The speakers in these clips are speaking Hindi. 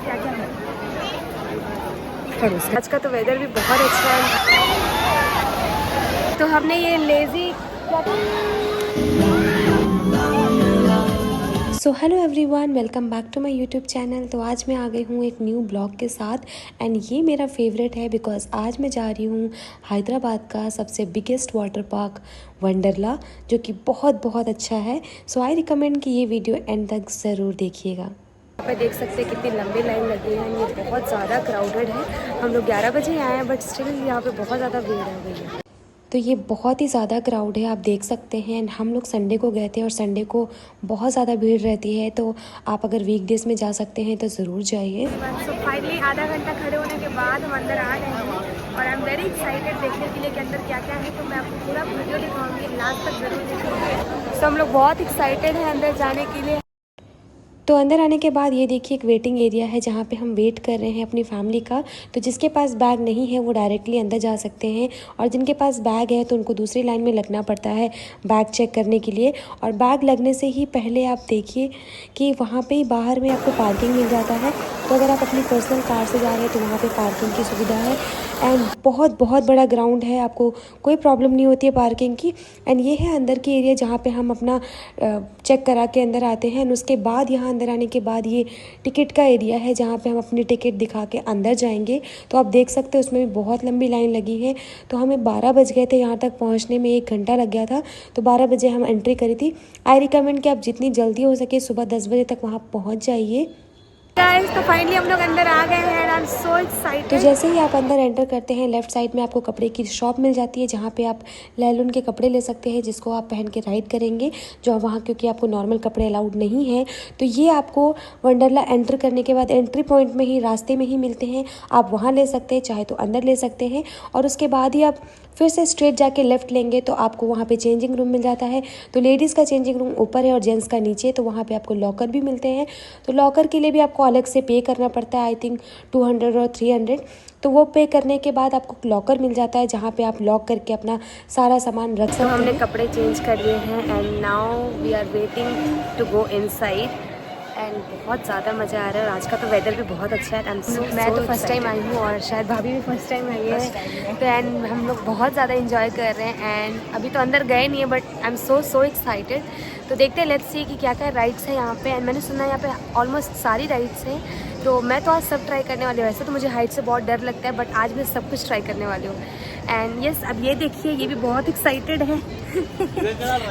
क्या क्या है। आज का तो वेदर भी बहुत अच्छा है, तो हमने ये lazy so hello everyone, welcome back to my YouTube channel. तो आज मैं आ गई हूँ एक न्यू ब्लॉग के साथ एंड ये मेरा फेवरेट है बिकॉज आज मैं जा रही हूँ हैदराबाद का सबसे बिगेस्ट वाटर पार्क वंडरला, जो कि बहुत अच्छा है। सो आई रिकमेंड कि ये वीडियो एंड तक ज़रूर देखिएगा। यहाँ पे देख सकते हैं कितनी लंबी लाइन लगी है, ये बहुत ज़्यादा क्राउडेड है। हम लोग 11 बजे आए हैं बट स्टिल यहाँ पे बहुत ज़्यादा भीड़ हो गई है। तो ये बहुत ही ज़्यादा क्राउड है, आप देख सकते हैं। हम लोग संडे को गए थे और संडे को बहुत ज़्यादा भीड़ रहती है, तो आप अगर वीकडेज में जा सकते हैं तो ज़रूर जाइए। सो फाइनली आधा घंटा खड़े होने के बाद हम अंदर आ गए हैं और आई एम वेरी एक्साइटेड देखने के लिए कि अंदर क्या क्या है। तो मैं आपको पूरा वीडियो दिखाऊंगी, लास्ट तक ज़रूर देखिए। तो हम लोग बहुत एक्साइटेड हैं अंदर जाने के लिए। तो अंदर आने के बाद ये देखिए एक वेटिंग एरिया है जहाँ पे हम वेट कर रहे हैं अपनी फैमिली का। तो जिसके पास बैग नहीं है वो डायरेक्टली अंदर जा सकते हैं, और जिनके पास बैग है तो उनको दूसरी लाइन में लगना पड़ता है बैग चेक करने के लिए। और बैग लगने से ही पहले आप देखिए कि वहाँ पे ही बाहर में आपको पार्किंग मिल जाता है। तो अगर आप अपनी पर्सनल कार से जा रहे हैं तो वहाँ पर पार्किंग की सुविधा है एंड बहुत बड़ा ग्राउंड है, आपको कोई प्रॉब्लम नहीं होती है पार्किंग की। एंड ये है अंदर की एरिया जहाँ पे हम अपना चेक करा के अंदर आते हैं। एंड उसके बाद यहाँ अंदर आने के बाद ये टिकट का एरिया है जहाँ पे हम अपनी टिकट दिखा के अंदर जाएंगे। तो आप देख सकते हैं उसमें भी बहुत लंबी लाइन लगी है। तो हमें 12 बज गए थे, यहाँ तक पहुँचने में 1 घंटा लग गया था। तो 12 बजे हम एंट्री करी थी। आई रिकमेंड कि आप जितनी जल्दी हो सके सुबह 10 बजे तक वहाँ पहुँच जाइए। गाइस, तो फाइनली हम लोग अंदर आ गए हैं, आई एम सो एक्साइटेड। तो जैसे ही आप अंदर एंटर करते हैं लेफ्ट साइड में आपको कपड़े की शॉप मिल जाती है जहाँ पे आप लैलून के कपड़े ले सकते हैं जिसको आप पहन के राइड करेंगे, जो वहाँ क्योंकि आपको नॉर्मल कपड़े अलाउड नहीं है। तो ये आपको वंडरला एंटर करने के बाद एंट्री पॉइंट में ही रास्ते में ही मिलते हैं, आप वहाँ ले सकते हैं, चाहे तो अंदर ले सकते हैं। और उसके बाद ही आप फिर से स्ट्रेट जाके लेफ्ट लेंगे तो आपको वहाँ पे चेंजिंग रूम मिल जाता है। तो लेडीज़ का चेंजिंग रूम ऊपर है और जेंट्स का नीचे, तो वहाँ पे आपको लॉकर भी मिलते हैं। तो लॉकर के लिए भी आपको अलग से पे करना पड़ता है, आई थिंक 200 और 300। तो वो पे करने के बाद आपको लॉकर मिल जाता है जहाँ पे आप लॉक करके अपना सारा सामान रख सकते हैं। तो हमने कपड़े चेंज कर लिए हैं and now we are waiting to go inside and बहुत ज़्यादा मज़ा आ रहा है। और आज का तो वेदर भी बहुत अच्छा है। मैं तो फर्स्ट टाइम आई हूँ और शायद भाभी भी फर्स्ट टाइम आई है। तो एंड हम लोग बहुत ज़्यादा इंजॉय कर रहे हैं एंड अभी तो अंदर गए नहीं है but I am so excited. तो देखते हैं, लेट्स सी कि क्या क्या राइड्स है यहाँ पे। एंड मैंने सुना है यहाँ पे ऑलमोस्ट सारी राइड्स हैं, तो मैं तो आज सब ट्राई करने वाली हूँ। वैसे तो मुझे हाइट से बहुत डर लगता है बट आज मैं सब कुछ ट्राई करने वाली हूँ। एंड यस, अब ये देखिए ये भी बहुत एक्साइटेड है।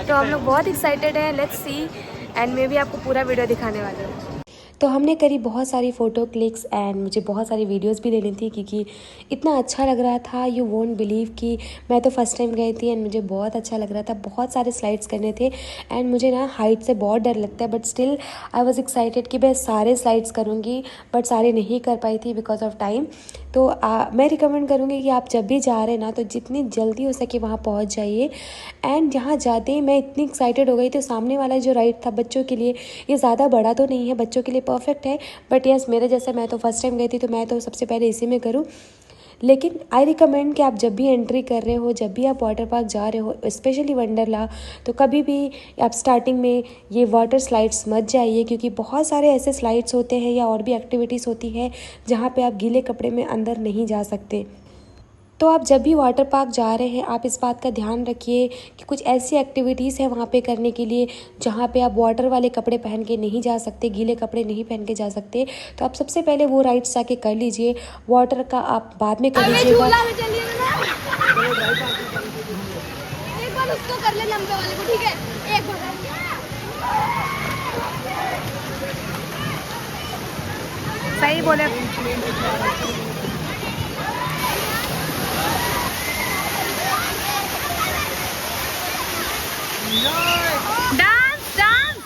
तो हम लोग बहुत एक्साइटेड हैं, लेट्स सी। एंड मैं भी आपको पूरा वीडियो दिखाने वाली हूँ। तो हमने करी बहुत सारी फ़ोटो क्लिक्स एंड मुझे बहुत सारी वीडियोस भी लेनी थी क्योंकि इतना अच्छा लग रहा था। यू वोंट बिलीव कि मैं तो फर्स्ट टाइम गई थी एंड मुझे बहुत अच्छा लग रहा था। बहुत सारे स्लाइड्स करने थे एंड मुझे ना हाइट से बहुत डर लगता है but still I was excited कि मैं सारे स्लाइड्स करूँगी, बट सारे नहीं कर पाई थी बिकॉज ऑफ टाइम। तो मैं रिकमेंड करूँगी कि आप जब भी जा रहे हैं ना तो जितनी जल्दी हो सके वहाँ पहुँच जाइए। एंड जहाँ जाते ही मैं इतनी एक्साइटेड हो गई, तो सामने वाला जो राइड था बच्चों के लिए, ये ज़्यादा बड़ा तो नहीं है, बच्चों के लिए परफेक्ट है। बट यस, मेरे जैसे मैं तो फर्स्ट टाइम गई थी तो मैं तो सबसे पहले इसी में करूँ। लेकिन आई रिकमेंड कि आप जब भी एंट्री कर रहे हो, जब भी आप वाटर पार्क जा रहे हो, स्पेशली वंडरला, तो कभी भी आप स्टार्टिंग में ये वाटर स्लाइड्स मत जाइए क्योंकि बहुत सारे ऐसे स्लाइड्स होते हैं या और भी एक्टिविटीज़ होती है जहाँ पे आप गीले कपड़े में अंदर नहीं जा सकते। तो आप जब भी वाटर पार्क जा रहे हैं आप इस बात का ध्यान रखिए कि कुछ ऐसी एक्टिविटीज़ है वहाँ पे करने के लिए जहाँ पे आप वाटर वाले कपड़े पहन के नहीं जा सकते, गीले कपड़े नहीं पहन के जा सकते। तो आप सबसे पहले वो राइड्स जाके कर लीजिए, वाटर का आप बाद में कर लीजिएगा। एक बार उसको कर ले, लंबे वाले को, ठीक है? एक बार सही बोले। Dance dance.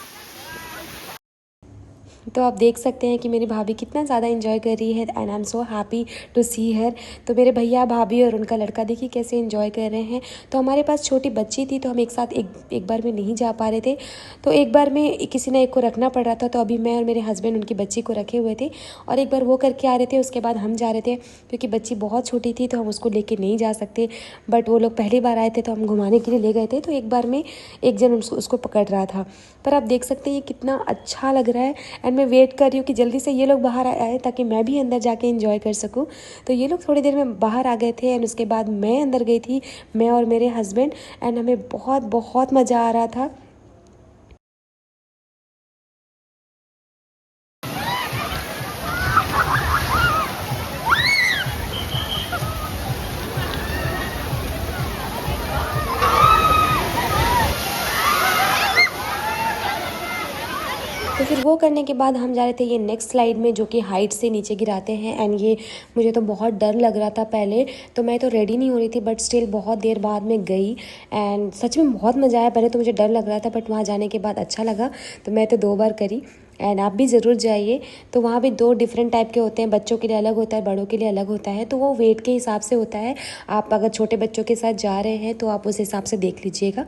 तो आप देख सकते हैं कि मेरी भाभी कितना ज़्यादा एंजॉय कर रही है and I am so happy to see her. तो मेरे भैया भाभी और उनका लड़का देखिए कैसे एंजॉय कर रहे हैं। तो हमारे पास छोटी बच्ची थी तो हम एक साथ एक बार में नहीं जा पा रहे थे, तो एक बार में किसी ने एक को रखना पड़ रहा था। तो अभी मैं और मेरे हस्बैंड उनकी बच्ची को रखे हुए थे और एक बार वो करके आ रहे थे, उसके बाद हम जा रहे थे क्योंकि बच्ची बहुत छोटी थी तो हम उसको लेके नहीं जा सकते। बट वो लोग पहली बार आए थे तो हम घुमाने के लिए ले गए थे, तो एक बार में एक जन उसको पकड़ रहा था। पर आप देख सकते हैं ये कितना अच्छा लग रहा है एंड मैं मैं वेट कर रही हूँ कि जल्दी से ये लोग बाहर आए ताकि मैं भी अंदर जाके एंजॉय कर सकूँ। तो ये लोग थोड़ी देर में बाहर आ गए थे एंड उसके बाद मैं अंदर गई थी, मैं और मेरे हस्बैंड, एंड हमें बहुत बहुत मज़ा आ रहा था। तो फिर वो करने के बाद हम जा रहे थे ये नेक्स्ट स्लाइड में, जो कि हाइट से नीचे गिराते हैं। एंड ये मुझे तो बहुत डर लग रहा था पहले, तो मैं तो रेडी नहीं हो रही थी, बट स्टिल बहुत देर बाद में गई एंड सच में बहुत मज़ा आया। पहले तो मुझे डर लग रहा था, बट वहाँ जाने के बाद अच्छा लगा, तो मैं तो 2 बार करी। एंड आप भी ज़रूर जाइए। तो वहाँ भी 2 डिफरेंट टाइप के होते हैं, बच्चों के लिए अलग होता है, बड़ों के लिए अलग होता है, तो वो वेट के हिसाब से होता है। आप अगर छोटे बच्चों के साथ जा रहे हैं तो आप उस हिसाब से देख लीजिएगा।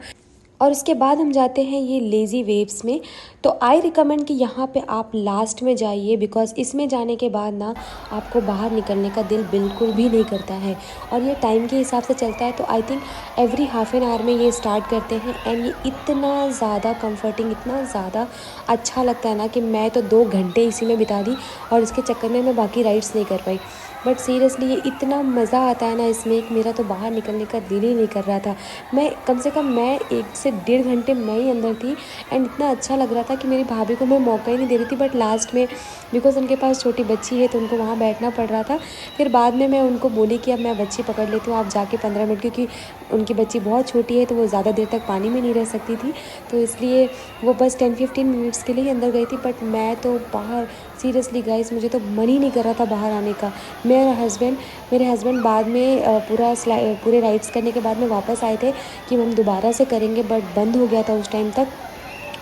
और उसके बाद हम जाते हैं ये लेज़ी वेव्स में। तो आई रिकमेंड कि यहाँ पे आप लास्ट में जाइए, बिकॉज़ इसमें जाने के बाद ना आपको बाहर निकलने का दिल बिल्कुल भी नहीं करता है। और ये टाइम के हिसाब से चलता है, तो I think every half an hour में ये स्टार्ट करते हैं। एंड ये इतना ज़्यादा कंफर्टिंग, इतना ज़्यादा अच्छा लगता है ना कि मैं तो 2 घंटे इसी में बिता दी, और इसके चक्कर में मैं बाकी राइड्स नहीं कर पाई। बट सीरियसली ये इतना मज़ा आता है ना इसमें कि मेरा तो बाहर निकलने का दिल ही नहीं कर रहा था। मैं कम से कम मैं 1 से 1.5 घंटे मैं ही अंदर थी, एंड इतना अच्छा लग रहा था कि मेरी भाभी को मैं मौका ही नहीं दे रही थी। बट लास्ट में बिकॉज़ उनके पास छोटी बच्ची है तो उनको वहाँ बैठना पड़ रहा था। फिर बाद में मैं उनको बोली कि अब मैं बच्ची पकड़ लेती हूँ, आप जाके 15 मिनट, क्योंकि उनकी बच्ची बहुत छोटी है तो वो ज़्यादा देर तक पानी में नहीं रह सकती थी, तो इसलिए वो बस 10-15 मिनट्स के लिए ही अंदर गई थी। बट मैं तो बाहर, सीरियसली गाइस, मुझे तो मन ही नहीं कर रहा था बाहर आने का। मेरे हस्बैंड बाद में पूरे राइड्स करने के बाद में वापस आए थे कि हम दोबारा से करेंगे, बट बंद हो गया था उस टाइम तक।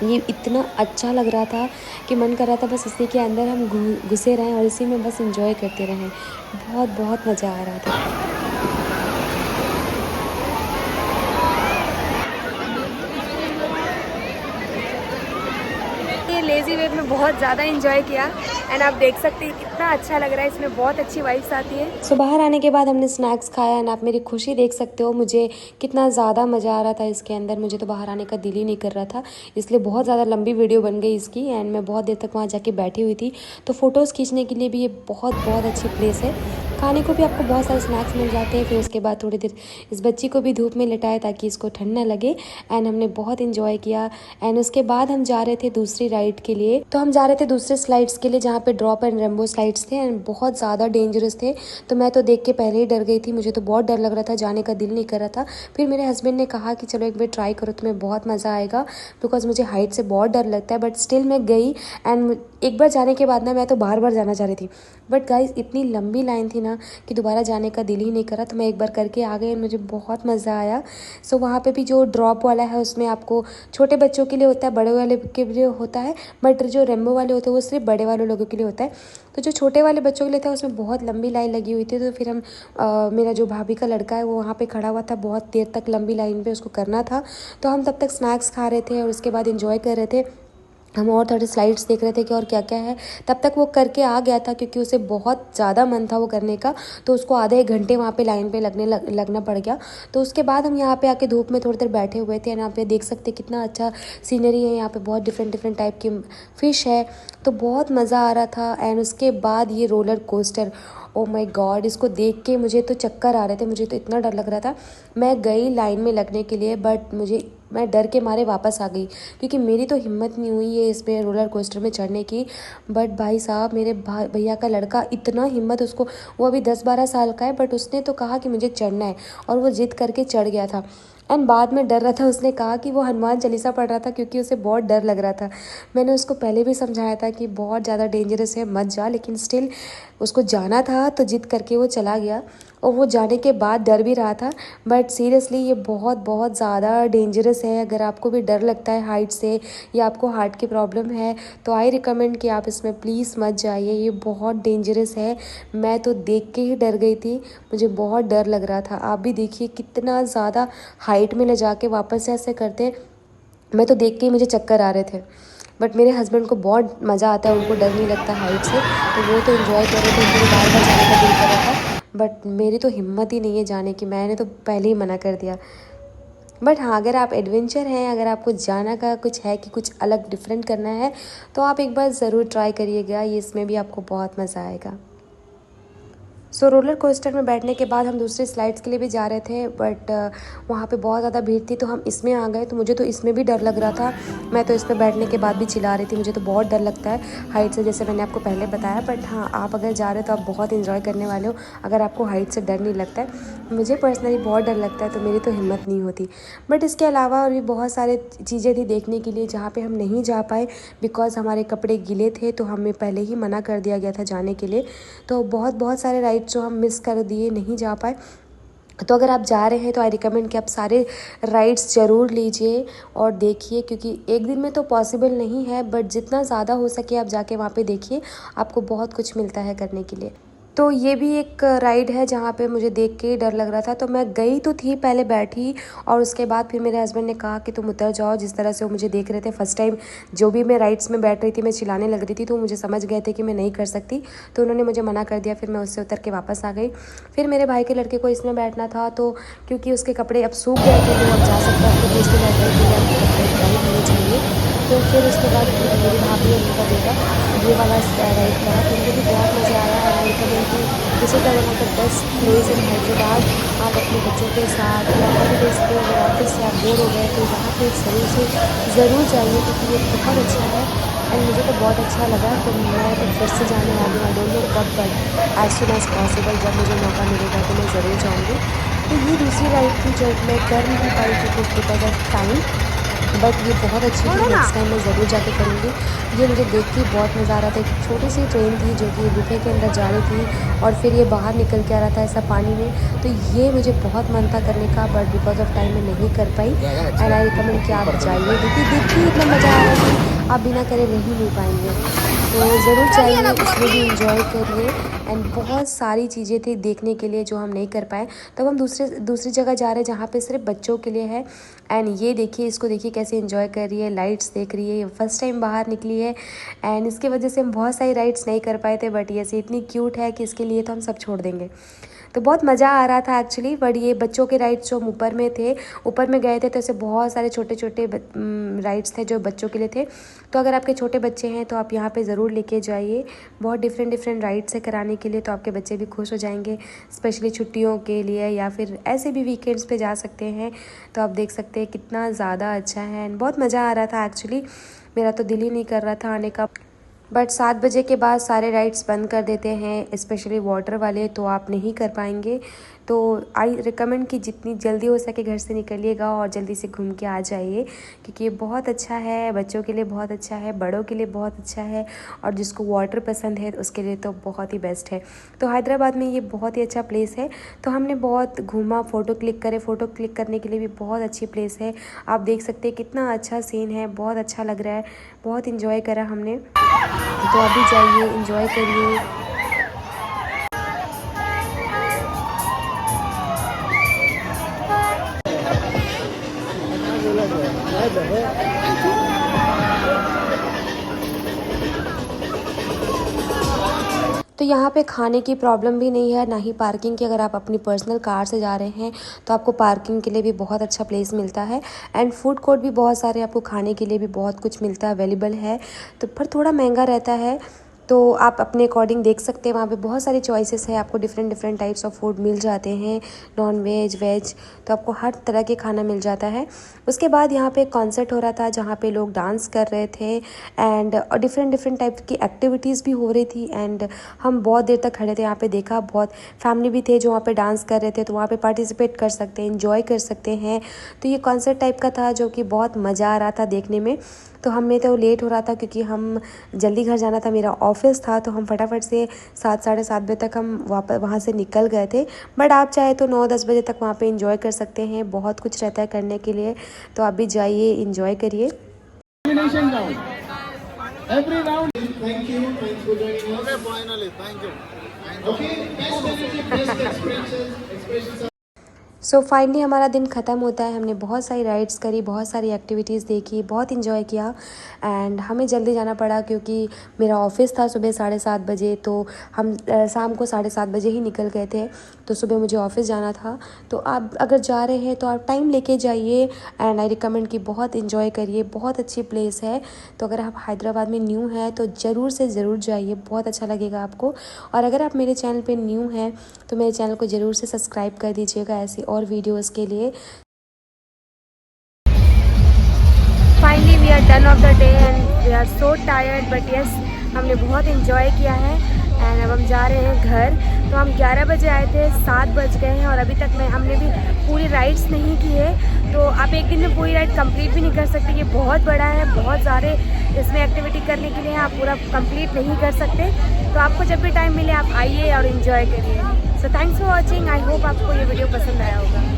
ये इतना अच्छा लग रहा था कि मन कर रहा था बस इसी के अंदर हम घुसे रहें और इसी में बस एंजॉय करते रहें। बहुत बहुत मज़ा आ रहा था। ये लेज़ी वेव में बहुत ज़्यादा एंजॉय किया, एंड आप देख सकते हैं कितना अच्छा लग रहा है, इसमें बहुत अच्छी वाइब्स आती है। सो बाहर आने के बाद हमने स्नैक्स खाया, एंड आप मेरी खुशी देख सकते हो, मुझे कितना ज़्यादा मज़ा आ रहा था इसके अंदर। मुझे तो बाहर आने का दिल ही नहीं कर रहा था, इसलिए बहुत ज़्यादा लंबी वीडियो बन गई इसकी, एंड मैं बहुत देर तक वहाँ जाके बैठी हुई थी। तो फ़ोटोज़ खींचने के लिए भी ये बहुत बहुत अच्छी प्लेस है। खाने को भी आपको बहुत सारे स्नैक्स मिल जाते हैं। फिर उसके बाद थोड़ी देर इस बच्ची को भी धूप में लिटाया ताकि इसको ठंड ना लगे, एंड हमने बहुत इन्जॉय किया। एंड उसके बाद हम जा रहे थे दूसरी राइड के लिए। तो हम जा रहे थे दूसरे स्लाइड्स के लिए, जहाँ पे ड्रॉप एंड रेम्बो स्लाइड्स थे, एंड बहुत ज़्यादा डेंजरस थे। तो मैं तो देख के पहले ही डर गई थी, मुझे तो बहुत डर लग रहा था, जाने का दिल नहीं कर रहा था। फिर मेरे हस्बैंड ने कहा कि चलो एक बार ट्राई करो, तुम्हें बहुत मज़ा आएगा, बिकॉज मुझे हाइट से बहुत डर लगता है। बट स्टिल मैं गई, एंड एक बार जाने के बाद ना मैं तो बार बार जाना चाह रही थी। बट गाइस इतनी लंबी लाइन थी ना कि दोबारा जाने का दिल ही नहीं करा, तो मैं एक बार करके आ गई, मुझे बहुत मज़ा आया। सो वहाँ पे भी जो ड्रॉप वाला है उसमें आपको छोटे बच्चों के लिए होता है, बड़े वाले के लिए होता है, बट जो रेम्बो वाले होते हैं वो सिर्फ बड़े वाले लोगों के लिए होता है। तो जो छोटे वाले बच्चों के लिए था उसमें बहुत लंबी लाइन लगी हुई थी। तो फिर मेरा जो भाभी का लड़का है वो वहाँ पे खड़ा हुआ था, बहुत देर तक लंबी लाइन पे उसको करना था। तो हम तब तक स्नैक्स खा रहे थे और उसके बाद इंजॉय कर रहे थे। हम और थोड़े स्लाइड्स देख रहे थे कि और क्या क्या है। तब तक वो करके आ गया था, क्योंकि उसे बहुत ज़्यादा मन था वो करने का, तो उसको आधे 1 घंटे वहाँ पे लाइन पे लगना पड़ गया। तो उसके बाद हम यहाँ पे आके धूप में थोड़ी देर बैठे हुए थे, यहाँ पे देख सकते कितना अच्छा सीनरी है। यहाँ पे बहुत डिफरेंट टाइप की फ़िश है, तो बहुत मज़ा आ रहा था। एंड उसके बाद ये roller coaster, oh my God, इसको देख के मुझे तो चक्कर आ रहे थे, मुझे तो इतना डर लग रहा था। मैं गई लाइन में लगने के लिए, बट मैं डर के मारे वापस आ गई, क्योंकि मेरी तो हिम्मत नहीं हुई है इसमें रोलर कोस्टर में चढ़ने की। बट भाई साहब, मेरे भैया का लड़का, इतना हिम्मत उसको, वो अभी 10-12 साल का है, बट उसने तो कहा कि मुझे चढ़ना है, और वो जिद करके चढ़ गया था। एंड बाद में डर रहा था, उसने कहा कि वो हनुमान चालीसा पढ़ रहा था, क्योंकि उसे बहुत डर लग रहा था। मैंने उसको पहले भी समझाया था कि बहुत ज़्यादा डेंजरस है, मत जा, लेकिन स्टिल उसको जाना था तो जिद करके वो चला गया, और वो जाने के बाद डर भी रहा था। बट सीरियसली ये बहुत बहुत ज़्यादा डेंजरस है। अगर आपको भी डर लगता है हाइट से, या आपको हार्ट की प्रॉब्लम है, तो आई रिकमेंड कि आप इसमें प्लीज़ मत जाइए, ये बहुत डेंजरस है। मैं तो देख के ही डर गई थी, मुझे बहुत डर लग रहा था। आप भी देखिए कितना ज़्यादा हाइट में ले जाके वापस से ऐसे करते, मैं तो देख के ही मुझे चक्कर आ रहे थे। बट मेरे हस्बैंड को बहुत मज़ा आता है, उनको डर नहीं लगता हाइट से, तो वो तो इन्जॉय कर रहे थे, उनको बार बार जाने का दिल कर रहा था। बट मेरी तो हिम्मत ही नहीं है जाने की, मैंने तो पहले ही मना कर दिया। बट हाँ, अगर आप एडवेंचर हैं, अगर आपको जाना का कुछ है कि कुछ अलग डिफरेंट करना है, तो आप एक बार ज़रूर ट्राई करिएगा, ये इसमें भी आपको बहुत मज़ा आएगा। सो रोलर कोस्टर में बैठने के बाद हम दूसरे स्लाइड्स के लिए भी जा रहे थे, बट वहाँ पे बहुत ज़्यादा भीड़ थी तो हम इसमें आ गए। तो मुझे तो इसमें भी डर लग रहा था, मैं तो इसमें बैठने के बाद भी चिल्ला रही थी, मुझे तो बहुत डर लगता है हाइट से, जैसे मैंने आपको पहले बताया। बट हाँ, आप अगर जा रहे हो तो आप बहुत इन्जॉय करने वाले हो अगर आपको हाइट से डर नहीं लगता है। मुझे पर्सनली बहुत डर लगता है, तो मेरी तो हिम्मत नहीं होती। बट इसके अलावा और भी बहुत सारे चीज़ें थी देखने के लिए जहाँ पे हम नहीं जा पाए बिकॉज़ हमारे कपड़े गीले थे, तो हमें पहले ही मना कर दिया गया था जाने के लिए। तो बहुत बहुत सारे राइड्स जो हम मिस कर दिए, नहीं जा पाए। तो अगर आप जा रहे हैं तो आई रिकमेंड कि आप सारे राइड्स ज़रूर लीजिए और देखिए, क्योंकि एक दिन में तो पॉसिबल नहीं है, बट जितना ज़्यादा हो सके आप जाके वहाँ पे देखिए, आपको बहुत कुछ मिलता है करने के लिए। तो ये भी एक राइड है जहाँ पे मुझे देख के डर लग रहा था, तो मैं गई तो थी, पहले बैठी और उसके बाद फिर मेरे हस्बैंड ने कहा कि तुम उतर जाओ। जिस तरह से वो मुझे देख रहे थे फर्स्ट टाइम जो भी मैं राइड्स में बैठ रही थी, मैं चिल्लाने लग रही थी, तो मुझे समझ गए थे कि मैं नहीं कर सकती, तो उन्होंने मुझे मना कर दिया। फिर मैं उससे उतर के वापस आ गई। फिर मेरे भाई के लड़के को इसमें बैठना था, तो क्योंकि उसके कपड़े अब सूख गए थे तो अब जा सकता है, तो इसमें बैठने के लिए आपको कपड़े ड्राई होने चाहिए। तो फिर उसके बाद मेरी भाभी और उनका बेटा ये वाला राइड करा, तो उनको भी बहुत मज़ा आया। और आई रिकमेंड कि किसी का one of the best place in Hyderabad, आप अपने बच्चों के साथ या हॉलीडेज़ पे अगर ऑफिस से आप बोर हो गए तो यहाँ पे ज़रूर जाइए, क्योंकि ये बहुत अच्छा है एंड मुझे तो बहुत अच्छा लगा। तो मैं तो फिर से जाने वाली हूँ, आई डोंट नो कब, but as soon as possible जब मुझे मौका मिलेगा तो मैं ज़रूर जाऊँगी। तो ये दूसरी राइड थी जो मैं कर नहीं पाई थी कुछ बिकॉज ऑफ टाइम, बट ये बहुत अच्छी थी, नेक्स्ट टाइम मैं ज़रूर जाके करूँगी। ये मुझे देख के बहुत मज़ा आ रहा था। एक छोटी सी ट्रेन थी जो कि गुफे के अंदर जा रही थी और फिर ये बाहर निकल के आ रहा था ऐसा पानी में, तो ये मुझे बहुत मन था करने का, बट बिकॉज ऑफ टाइम मैं नहीं कर पाई। एंड आई रिकमेंड कि आप जाइए, देखिए देख के इतना मज़ा आ रहा है कि आप बिना करे रह ही नहीं पाएंगे। तो ज़रूर जाइए, इसमें भी इंजॉय करिए। एंड बहुत सारी चीज़ें थी देखने के लिए जो हम नहीं कर पाए, तब हम दूसरी जगह जा रहे हैं जहाँ पे सिर्फ बच्चों के लिए है। एंड ये देखिए, इसको देखिए कैसे एंजॉय कर रही है, लाइट्स देख रही है, फर्स्ट टाइम बाहर निकली है। एंड इसकी वजह से हम बहुत सारी राइड्स नहीं कर पाए थे, बट ये से इतनी क्यूट है कि इसके लिए तो हम सब छोड़ देंगे। तो बहुत मज़ा आ रहा था एक्चुअली। बट ये बच्चों के राइड्स जो हम ऊपर में थे, ऊपर में गए थे, तो ऐसे बहुत सारे छोटे छोटे राइड्स थे जो बच्चों के लिए थे। तो अगर आपके छोटे बच्चे हैं तो आप यहाँ पे ज़रूर लेके जाइए, बहुत डिफरेंट राइड्स है कराने के लिए, तो आपके बच्चे भी खुश हो जाएंगे, स्पेशली छुट्टियों के लिए या फिर ऐसे भी वीकेंड्स पे जा सकते हैं। तो आप देख सकते हैं कितना ज़्यादा अच्छा है एंड बहुत मज़ा आ रहा था एक्चुअली। मेरा तो दिल ही नहीं कर रहा था आने का, बट 7 बजे के बाद सारे राइड्स बंद कर देते हैं, स्पेशली वाटर वाले, तो आप नहीं कर पाएंगे। तो आई रिकमेंड कि जितनी जल्दी हो सके घर से निकलिएगा और जल्दी से घूम के आ जाइए, क्योंकि ये बहुत अच्छा है, बच्चों के लिए बहुत अच्छा है, बड़ों के लिए बहुत अच्छा है, और जिसको वाटर पसंद है उसके लिए तो बहुत ही बेस्ट है। तो हैदराबाद में ये बहुत ही अच्छा प्लेस है। तो हमने बहुत घूमा, फ़ोटो क्लिक करे, फ़ोटो क्लिक करने के लिए भी बहुत अच्छी प्लेस है। आप देख सकते हैं कितना अच्छा सीन है, बहुत अच्छा लग रहा है, बहुत इन्जॉय करा हमने। तो अभी जाइए, एंजॉय करिए। तो यहाँ पे खाने की प्रॉब्लम भी नहीं है, ना ही पार्किंग की। अगर आप अपनी पर्सनल कार से जा रहे हैं तो आपको पार्किंग के लिए भी बहुत अच्छा प्लेस मिलता है। एंड फूड कोर्ट भी बहुत सारे, आपको खाने के लिए भी बहुत कुछ मिलता है, अवेलेबल है। तो पर थोड़ा महंगा रहता है, तो आप अपने अकॉर्डिंग देख सकते हैं। वहाँ पे बहुत सारे चॉइसेस है, आपको डिफरेंट टाइप्स ऑफ फूड मिल जाते हैं, नॉन वेज, वेज, तो आपको हर तरह के खाना मिल जाता है। उसके बाद यहाँ पे एक कॉन्सर्ट हो रहा था जहाँ पे लोग डांस कर रहे थे एंड डिफरेंट टाइप की एक्टिविटीज़ भी हो रही थी। एंड हम बहुत देर तक खड़े थे यहाँ पे, देखा, बहुत फैमिली भी थे जो वहाँ पे डांस कर रहे थे, तो वहाँ पे पार्टिसिपेट कर सकते हैं, इंजॉय कर सकते हैं। तो ये कॉन्सर्ट टाइप का था जो कि बहुत मज़ा आ रहा था देखने में। तो हमें तो लेट हो रहा था क्योंकि हम जल्दी घर जाना था, मेरा ऑफिस था, तो हम फटाफट से 7 साढ़े 7 बजे तक हम वापस वहाँ से निकल गए थे। बट आप चाहे तो 9-10 बजे तक वहाँ पे इंजॉय कर सकते हैं, बहुत कुछ रहता है करने के लिए। तो आप भी जाइए, इंजॉय करिए। Every round. Thank you. Thanks for joining us. Okay, finally. Thank you. Okay, best energy, best expressions. So finally हमारा दिन ख़त्म होता है। हमने बहुत सारी राइड्स करी, बहुत सारी एक्टिविटीज़ देखी, बहुत इन्जॉय किया एंड हमें जल्दी जाना पड़ा क्योंकि मेरा ऑफिस था सुबह 7:30 बजे, तो हम शाम को 7:30 बजे ही निकल गए थे। तो सुबह मुझे ऑफिस जाना था। तो आप अगर जा रहे हैं तो आप टाइम लेके जाइए एंड आई रिकमेंड कि बहुत इन्जॉय करिए, बहुत अच्छी प्लेस है। तो अगर आप हैदराबाद में न्यू हैं तो ज़रूर से ज़रूर जाइए, बहुत अच्छा लगेगा आपको। और अगर आप मेरे चैनल पे न्यू हैं तो मेरे चैनल को ज़रूर से सब्सक्राइब कर दीजिएगा ऐसी और वीडियोस के लिए। Finally we are done of the day and we are so tired but yes, हमने बहुत इन्जॉय किया है एंड अब हम जा रहे हैं घर। तो हम 11 बजे आए थे, 7 बज गए हैं और अभी तक हमने भी पूरी राइड्स नहीं की है। तो आप एक दिन में पूरी राइड कंप्लीट भी नहीं कर सकते, ये बहुत बड़ा है, बहुत सारे इसमें एक्टिविटी करने के लिए आप पूरा कंप्लीट नहीं कर सकते। तो आपको जब भी टाइम मिले आप आइए और इन्जॉय करिए। So thanks for watching. I hope आपको ये वीडियो पसंद आया होगा।